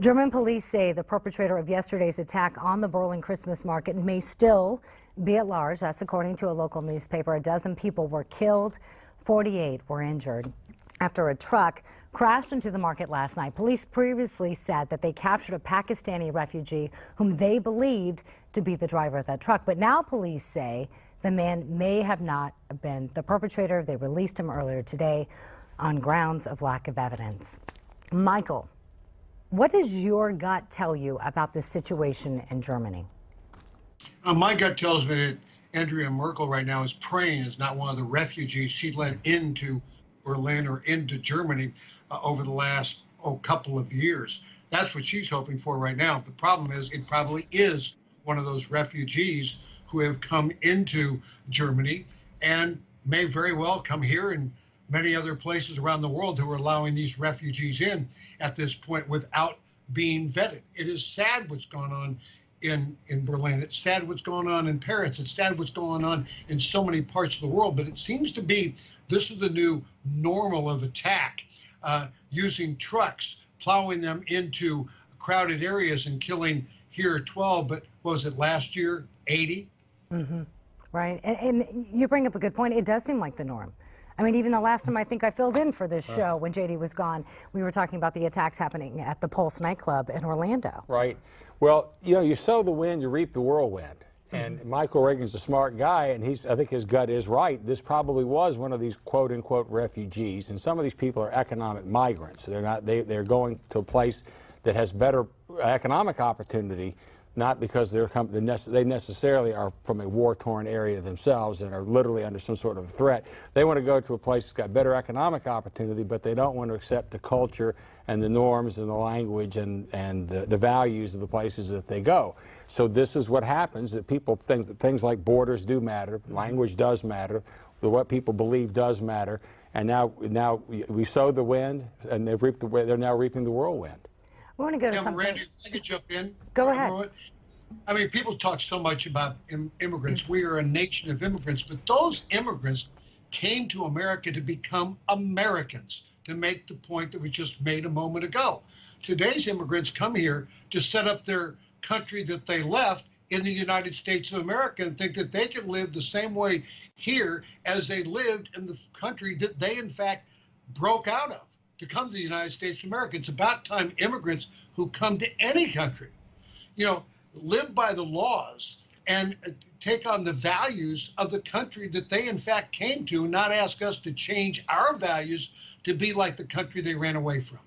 German police say the perpetrator of yesterday's attack on the Berlin Christmas market may still be at large. That's according to a local newspaper. A dozen people were killed, 48 were injured after a truck crashed into the market last night. Police previously said that they captured a Pakistani refugee whom they believed to be the driver of that truck. But now police say the man may have not been the perpetrator. They released him earlier today on grounds of lack of evidence. Michael, what does your gut tell you about this situation in Germany? My gut tells me that Andrea Merkel right now is praying is not one of the refugees she let into Berlin or into Germany over the last couple of years. That's what she's hoping for right now. The problem is it probably is one of those refugees who have come into Germany and may very well come here and many other places around the world who are allowing these refugees in at this point without being vetted. It is sad what's going on in Berlin. It's sad what's going on in Paris. It's sad what's going on in so many parts of the world. But it seems to be this is the new normal of attack, using trucks, plowing them into crowded areas and killing here 12, but what was it last year, 80? Mm-hmm. Right. And you bring up a good point. It does seem like the norm. I mean, even the last time I think I filled in for this show when JD was gone, we were talking about the attacks happening at the Pulse nightclub in Orlando. Right. Well, you know, you sow the wind, you reap the whirlwind. And Michael Reagan's a smart guy, and I think his gut is right. This probably was one of these quote-unquote refugees, and some of these people are economic migrants. They're going to a place that has better economic opportunity, not because they necessarily are from a war-torn area themselves and are literally under some sort of threat. They want to go to a place that's got better economic opportunity, but they don't want to accept the culture and the norms and the language and the values of the places that they go. So this is what happens, that people think that things like borders do matter, language does matter, what people believe does matter, and now we sow the wind, and they're now reaping the whirlwind. We want to go to something. Randy, I can jump in. Go ahead. I mean, people talk so much about immigrants. We are a nation of immigrants, but those immigrants came to America to become Americans, to make the point that we just made a moment ago. Today's immigrants come here to set up their country that they left in the United States of America and think that they can live the same way here as they lived in the country that they, in fact, broke out of to come to the United States of America. It's about time immigrants who come to any country, live by the laws and take on the values of the country that they, in fact, came to, not ask us to change our values to be like the country they ran away from.